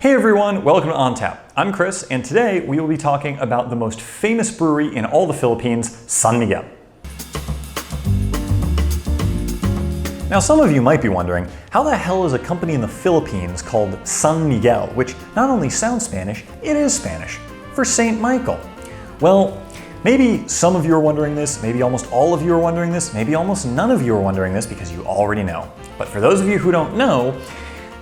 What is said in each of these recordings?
Hey everyone, welcome to On Tap. I'm Chris, and today we will be talking about the most famous brewery in all the Philippines, San Miguel. Now some of you might be wondering, how the hell is a company in the Philippines called San Miguel, which not only sounds Spanish, it is Spanish, for Saint Michael? Well, maybe some of you are wondering this, maybe almost all of you are wondering this, maybe almost none of you are wondering this because you already know. But for those of you who don't know,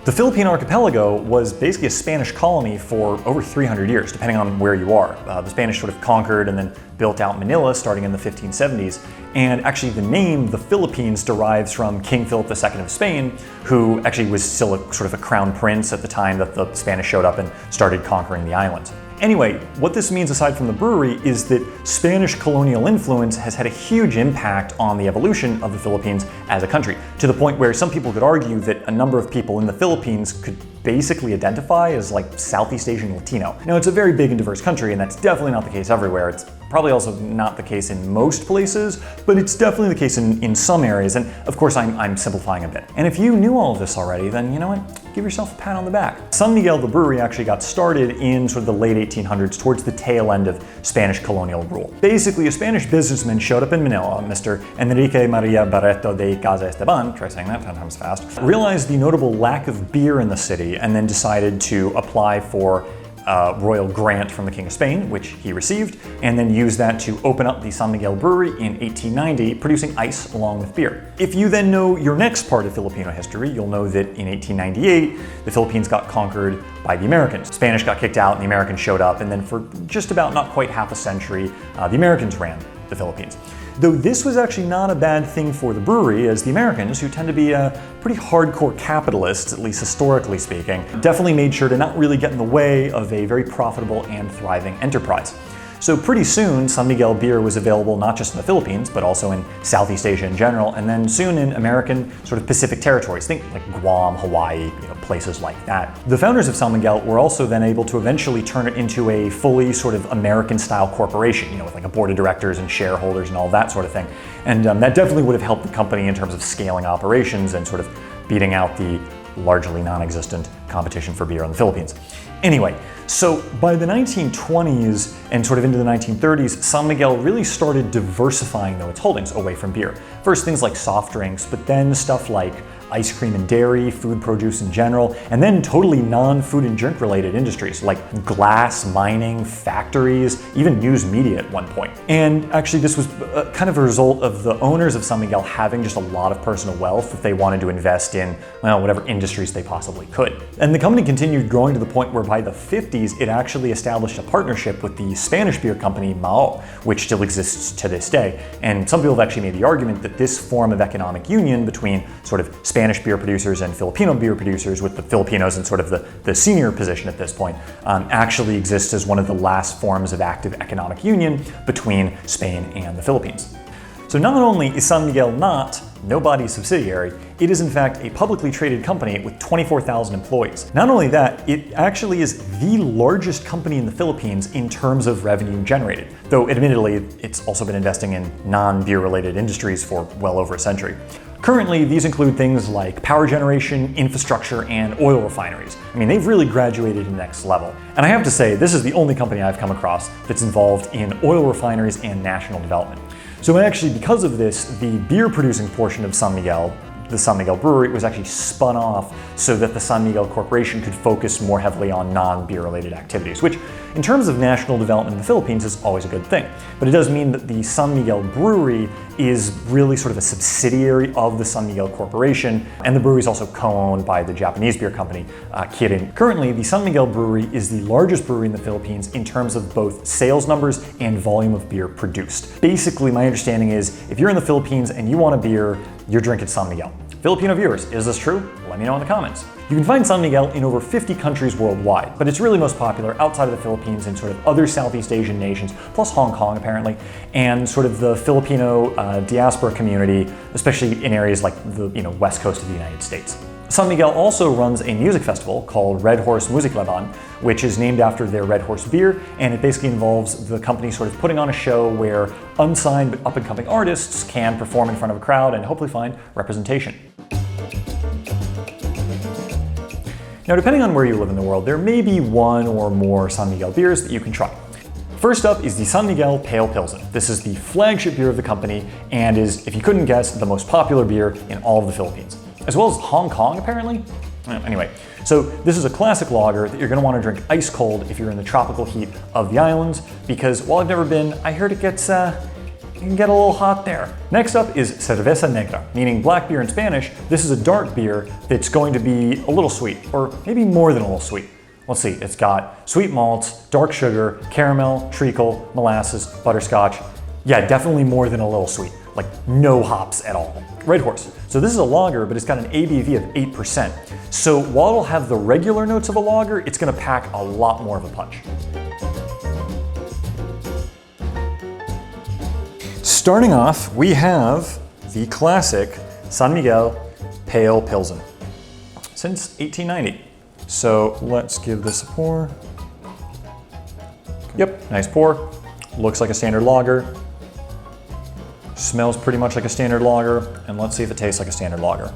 the Philippine archipelago was basically a Spanish colony for over 300 years, depending on where you are. The Spanish sort of conquered and then built out Manila starting in the 1570s. And actually the name, the Philippines, derives from King Philip II of Spain, who actually was still sort of a crown prince at the time that the Spanish showed up and started conquering the islands. Anyway, what this means aside from the brewery is that Spanish colonial influence has had a huge impact on the evolution of the Philippines as a country, to the point where some people could argue that a number of people in the Philippines could basically identify as like Southeast Asian Latino. Now, it's a very big and diverse country, and that's definitely not the case everywhere. It's probably also not the case in most places, but it's definitely the case in some areas, and of course I'm simplifying a bit. And if you knew all of this already, then you know what? Give yourself a pat on the back. San Miguel, the brewery, actually got started in sort of the late 1800s, towards the tail end of Spanish colonial rule. Basically, a Spanish businessman showed up in Manila, Mr. Enrique Maria Barreto de Casa Esteban, try saying that 10 times fast, realized the notable lack of beer in the city, and then decided to apply for a royal grant from the King of Spain, which he received, and then used that to open up the San Miguel Brewery in 1890, producing ice along with beer. If you then know your next part of Filipino history, you'll know that in 1898, the Philippines got conquered by the Americans. The Spanish got kicked out and the Americans showed up, and then for just about not quite half a century, the Americans ran the Philippines. Though this was actually not a bad thing for the brewery, as the Americans, who tend to be pretty hardcore capitalists, at least historically speaking, definitely made sure to not really get in the way of a very profitable and thriving enterprise. So pretty soon, San Miguel beer was available not just in the Philippines, but also in Southeast Asia in general, and then soon in American sort of Pacific territories. Think like Guam, Hawaii, places like that. The founders of San Miguel were also then able to eventually turn it into a fully sort of American-style corporation, with like a board of directors and shareholders and all that sort of thing. And that definitely would have helped the company in terms of scaling operations and sort of beating out the largely non-existent competition for beer in the Philippines. Anyway, so by the 1920s and sort of into the 1930s, San Miguel really started diversifying its holdings away from beer. First things like soft drinks, but then stuff like ice cream and dairy, food produce in general, and then totally non-food and drink related industries like glass, mining, factories, even news media at one point. And actually this was kind of a result of the owners of San Miguel having just a lot of personal wealth that they wanted to invest in, well, whatever industries they possibly could. And the company continued growing to the point where by the 50s, it actually established a partnership with the Spanish beer company Mao, which still exists to this day. And some people have actually made the argument that this form of economic union between sort of Spanish beer producers and Filipino beer producers, with the Filipinos in sort of the senior position at this point, actually exists as one of the last forms of active economic union between Spain and the Philippines. So not only is San Miguel not nobody's subsidiary, it is in fact a publicly traded company with 24,000 employees. Not only that, it actually is the largest company in the Philippines in terms of revenue generated, though admittedly it's also been investing in non-beer related industries for well over a century. Currently, these include things like power generation, infrastructure, and oil refineries. I mean, they've really graduated to the next level. And I have to say, this is the only company I've come across that's involved in oil refineries and national development. So actually, because of this, the beer producing portion of San Miguel, the San Miguel Brewery, was actually spun off so that the San Miguel Corporation could focus more heavily on non-beer related activities, which in terms of national development in the Philippines is always a good thing. But it does mean that the San Miguel Brewery is really sort of a subsidiary of the San Miguel Corporation, and the brewery is also co-owned by the Japanese beer company Kirin. Currently, the San Miguel Brewery is the largest brewery in the Philippines in terms of both sales numbers and volume of beer produced. Basically, my understanding is if you're in the Philippines and you want a beer, you're drinking San Miguel. Filipino viewers, is this true? Let me know in the comments. You can find San Miguel in over 50 countries worldwide, but it's really most popular outside of the Philippines in sort of other Southeast Asian nations, plus Hong Kong apparently, and sort of the Filipino diaspora community, especially in areas like the west coast of the United States. San Miguel also runs a music festival called Red Horse Musiklaban, which is named after their Red Horse beer, and it basically involves the company sort of putting on a show where unsigned but up-and-coming artists can perform in front of a crowd and hopefully find representation. Now, depending on where you live in the world, there may be one or more San Miguel beers that you can try. First up is the San Miguel Pale Pilsen. This is the flagship beer of the company and is, if you couldn't guess, the most popular beer in all of the Philippines, as well as Hong Kong, apparently. Anyway, so this is a classic lager that you're going to want to drink ice cold if you're in the tropical heat of the islands, because while I've never been, I heard it gets, it can get a little hot there. Next up is Cerveza Negra, meaning black beer in Spanish. This is a dark beer that's going to be a little sweet, or maybe more than a little sweet. Let's see, it's got sweet malts, dark sugar, caramel, treacle, molasses, butterscotch. Yeah, definitely more than a little sweet, like no hops at all. Red Horse. So this is a lager, but it's got an ABV of 8%. So while it'll have the regular notes of a lager, it's gonna pack a lot more of a punch. Starting off, we have the classic San Miguel Pale Pilsen since 1890. So let's give this a pour. Yep, nice pour. Looks like a standard lager. Smells pretty much like a standard lager. And let's see if it tastes like a standard lager.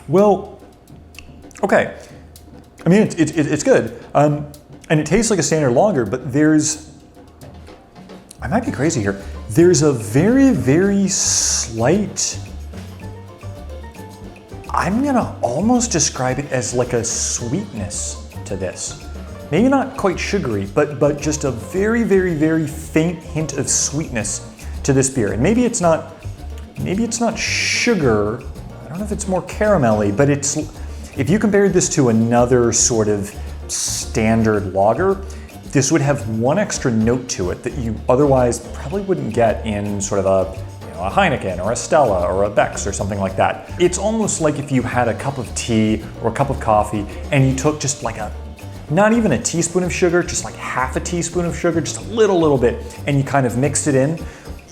Well, okay. I mean, it's good. And it tastes like a standard lager, but I might be crazy here. There's a very, very slight, I'm gonna almost describe it as like a sweetness to this. Maybe not quite sugary, but just a very, very, very faint hint of sweetness to this beer. And maybe it's not sugar. I don't know if it's more caramelly, but if you compared this to another sort of standard lager, this would have one extra note to it that you otherwise probably wouldn't get in sort of a Heineken or a Stella or a Beck's or something like that. It's almost like if you had a cup of tea or a cup of coffee and you took just like not even a teaspoon of sugar, just like half a teaspoon of sugar, just a little bit, and you kind of mixed it in.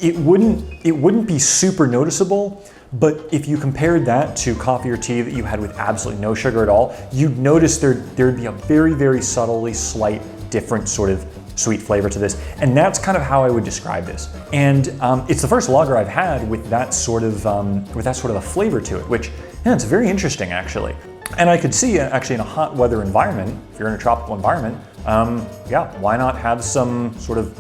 It wouldn't be super noticeable, but if you compared that to coffee or tea that you had with absolutely no sugar at all, you'd notice there'd be a very, very subtly slight different sort of sweet flavor to this. And that's kind of how I would describe this. And it's the first lager I've had with that sort of a flavor to it, which, yeah, it's very interesting actually. And I could see actually in a hot weather environment, if you're in a tropical environment, yeah, why not have some sort of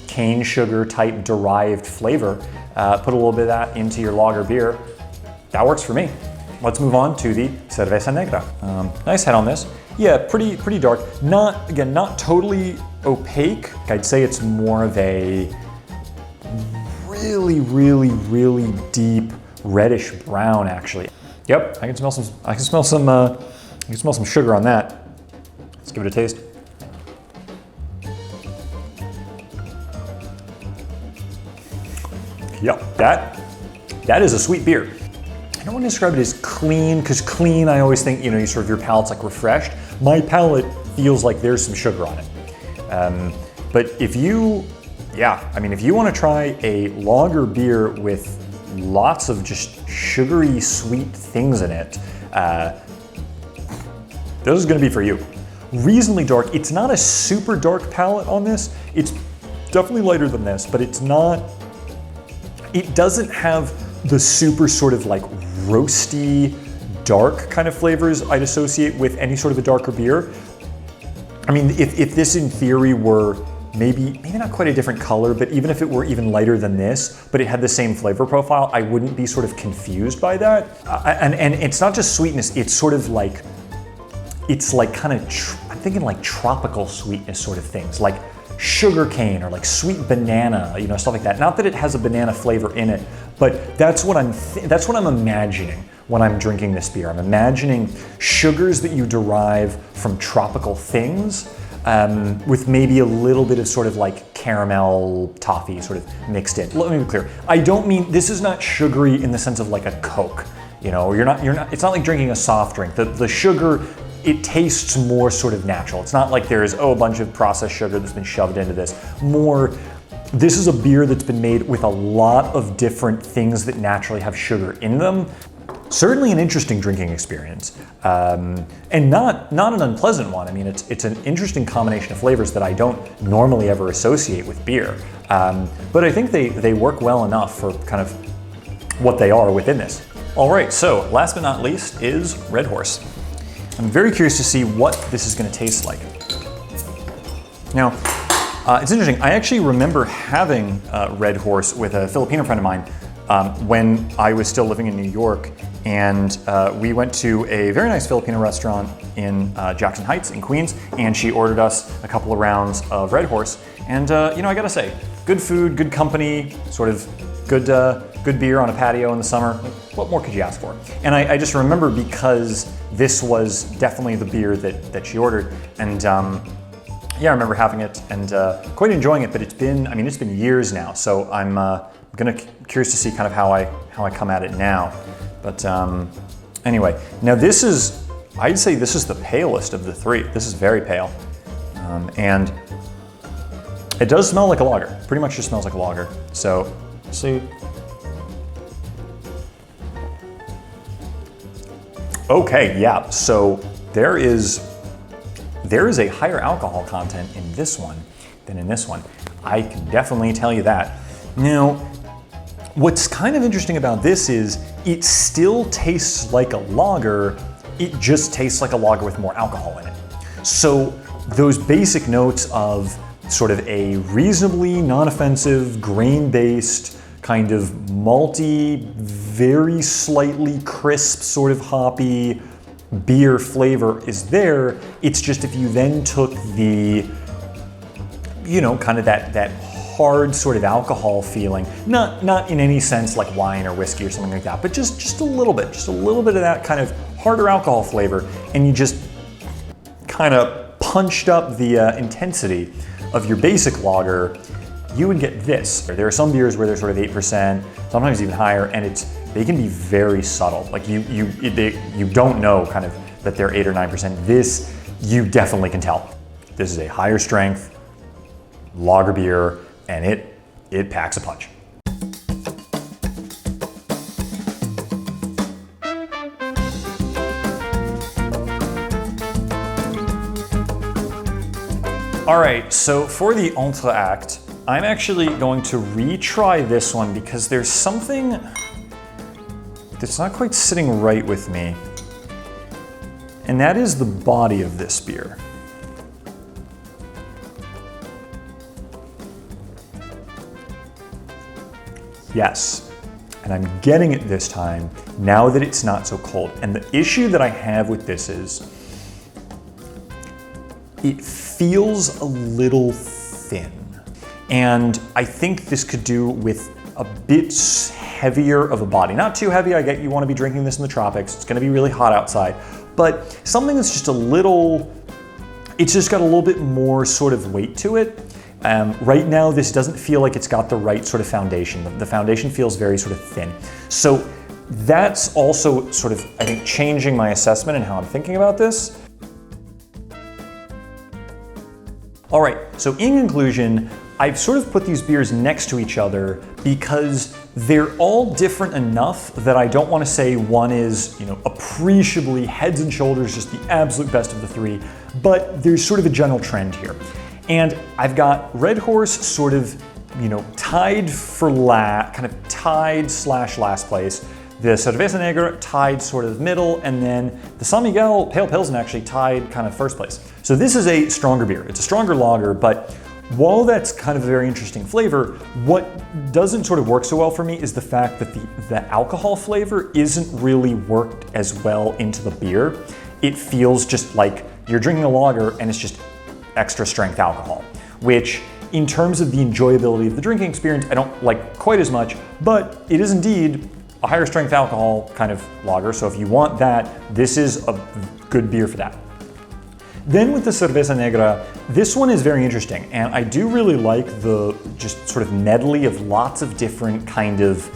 cane sugar type derived flavor, put a little bit of that into your lager beer. That works for me. Let's move on to the Cerveza Negra. Nice head on this. Yeah, pretty dark. Not totally opaque. I'd say it's more of a really, really, really deep reddish brown actually. Yep, I can smell some sugar on that. Let's give it a taste. Yep, that is a sweet beer. I don't want to describe it as clean, because clean, I always think, you sort of your palate's like refreshed. My palate feels like there's some sugar on it. But if you want to try a lager beer with lots of just sugary, sweet things in it, this is going to be for you. Reasonably dark. It's not a super dark palate on this. It's definitely lighter than this, but it doesn't have the super sort of like roasty, dark kind of flavors I'd associate with any sort of a darker beer. I mean, if this in theory were maybe not quite a different color, but even if it were even lighter than this, but it had the same flavor profile, I wouldn't be sort of confused by that. And it's not just sweetness, it's sort of like, it's like kind of, I'm thinking like tropical sweetness sort of things, like sugar cane or like sweet banana, stuff like that. Not that it has a banana flavor in it, but that's what I'm imagining when I'm drinking this beer. I'm imagining sugars that you derive from tropical things, with maybe a little bit of sort of like caramel toffee sort of mixed in. Let me be clear. I don't mean, this is not sugary in the sense of like a Coke. You're not, it's not like drinking a soft drink. The sugar, it tastes more sort of natural. It's not like there's, a bunch of processed sugar that's been shoved into this. This is a beer that's been made with a lot of different things that naturally have sugar in them. Certainly an interesting drinking experience, and not an unpleasant one. I mean, it's an interesting combination of flavors that I don't normally ever associate with beer. But I think they work well enough for kind of what they are within this. All right, so last but not least is Red Horse. I'm very curious to see what this is going to taste like. Now, it's interesting. I actually remember having Red Horse with a Filipino friend of mine when I was still living in New York, and we went to a very nice Filipino restaurant in Jackson Heights in Queens, and she ordered us a couple of rounds of Red Horse. And you know, I gotta say, good food, good company, sort of good beer on a patio in the summer. What more could you ask for? And I just remember because this was definitely the beer that she ordered, and yeah, I remember having it and quite enjoying it. But it's been years now, so I'm curious to see kind of how I come at it now. But anyway, now I'd say this is the palest of the three. This is very pale, and it does smell like a lager. Pretty much just smells like a lager. So, see. Okay, yeah, so there is a higher alcohol content in this one than in this one. I can definitely tell you that. Now, what's kind of interesting about this is it still tastes like a lager, it just tastes like a lager with more alcohol in it. So those basic notes of sort of a reasonably non-offensive, grain-based, kind of malty, very slightly crisp, sort of hoppy beer flavor is there. It's just if you then took the, you know, kind of that hard sort of alcohol feeling, not in any sense like wine or whiskey or something like that, but just a little bit of that kind of harder alcohol flavor, and you just kind of punched up the intensity of your basic lager, you would get this. There are some beers where they're sort of 8%, sometimes even higher, and they can be very subtle. Like you don't know kind of that they're 8 or 9%. This, you definitely can tell. This is a higher strength lager beer, and it packs a punch. All right, so for the entr'acte, I'm actually going to retry this one because there's something that's not quite sitting right with me, and that is the body of this beer. Yes, and I'm getting it this time now that it's not so cold. And the issue that I have with this is it feels a little thin. And I think this could do with a bit heavier of a body. Not too heavy, I get you want to be drinking this in the tropics. It's going to be really hot outside. But something that's just it's just got a little bit more sort of weight to it. Right now, this doesn't feel like it's got the right sort of foundation. The foundation feels very sort of thin. So that's also sort of, I think, changing my assessment and how I'm thinking about this. All right, so in conclusion, I've sort of put these beers next to each other because they're all different enough that I don't want to say one is, you know, appreciably heads and shoulders just the absolute best of the three, but there's sort of a general trend here. And I've got Red Horse sort of, you know, tied for kind of tied / last place. The Cerveza Negra tied sort of middle, and then the San Miguel Pale Pilsen actually tied kind of first place. So this is a stronger beer. It's a stronger lager, but while that's kind of a very interesting flavor, what doesn't sort of work so well for me is the fact that the alcohol flavor isn't really worked as well into the beer. It feels just like you're drinking a lager and it's just extra strength alcohol, which in terms of the enjoyability of the drinking experience, I don't like quite as much, but it is indeed a higher strength alcohol kind of lager. So if you want that, this is a good beer for that. Then with the Cerveza Negra, this one is very interesting, and I do really like the just sort of medley of lots of different kind of,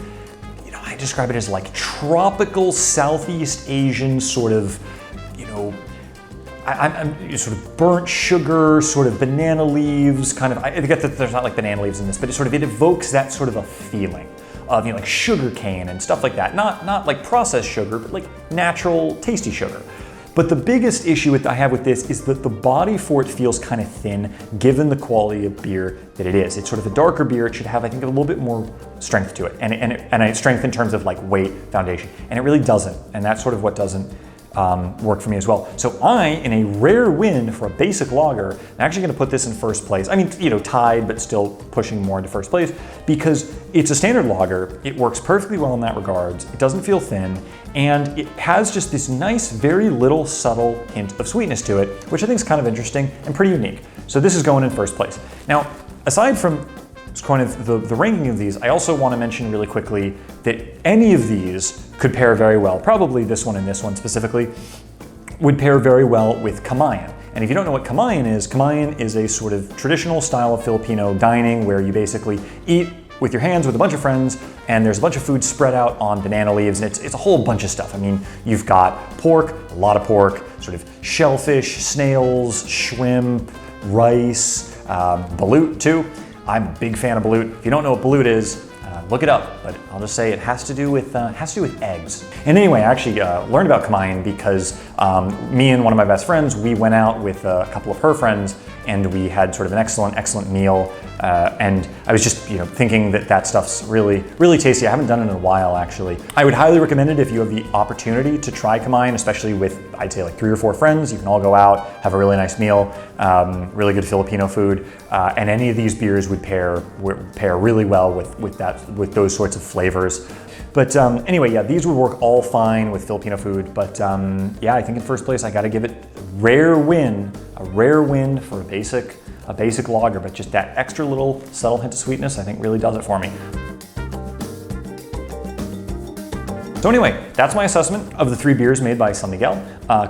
you know, I describe it as like tropical Southeast Asian sort of, you know, I'm sort of burnt sugar, sort of banana leaves, kind of, I get that there's not like banana leaves in this, but it evokes that sort of a feeling of, you know, like sugar cane and stuff like that. Not like processed sugar, but like natural, tasty sugar. But the biggest issue I have with this is that the body for it feels kind of thin, given the quality of beer that it is. It's sort of a darker beer. It should have, I think, a little bit more strength to it, and strength in terms of like weight, foundation, and it really doesn't. And that's sort of what doesn't work for me as well. So in a rare win for a basic lager, I'm actually going to put this in first place. I mean, tied, but still pushing more into first place because it's a standard lager. It works perfectly well in that regards. It doesn't feel thin, and it has just this nice, very little subtle hint of sweetness to it, which I think is kind of interesting and pretty unique. So this is going in first place. Now, aside from kind of the ranking of these, I also want to mention really quickly that any of these could pair very well, probably this one and this one specifically, would pair very well with kamayan. And if you don't know what kamayan is a sort of traditional style of Filipino dining where you basically eat with your hands with a bunch of friends, and there's a bunch of food spread out on banana leaves, and it's a whole bunch of stuff. I mean, you've got pork, a lot of pork, sort of shellfish, snails, shrimp, rice, balut too. I'm a big fan of balut. If you don't know what balut is, look it up, but I'll just say it has to do with eggs. And anyway, I actually learned about kamayan because me and one of my best friends, we went out with a couple of her friends, and we had sort of an excellent meal. And I was just thinking that stuff's really tasty. I haven't done it in a while actually. I would highly recommend it if you have the opportunity to try kamayan, especially with, I'd say, like 3 or 4 friends. You can all go out, have a really nice meal, really good Filipino food, and any of these beers would pair really well with those sorts of flavors. But anyway, yeah, these would work all fine with Filipino food. But yeah, I think in first place I got to give it a rare win for a basic lager, but just that extra little subtle hint of sweetness I think really does it for me. So anyway, that's my assessment of the 3 beers made by San Miguel.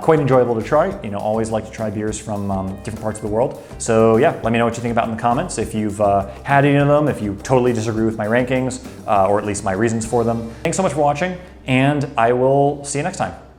Quite enjoyable to try. Always like to try beers from different parts of the world. So yeah, let me know what you think about in the comments. If you've had any of them, if you totally disagree with my rankings, or at least my reasons for them. Thanks so much for watching, and I will see you next time.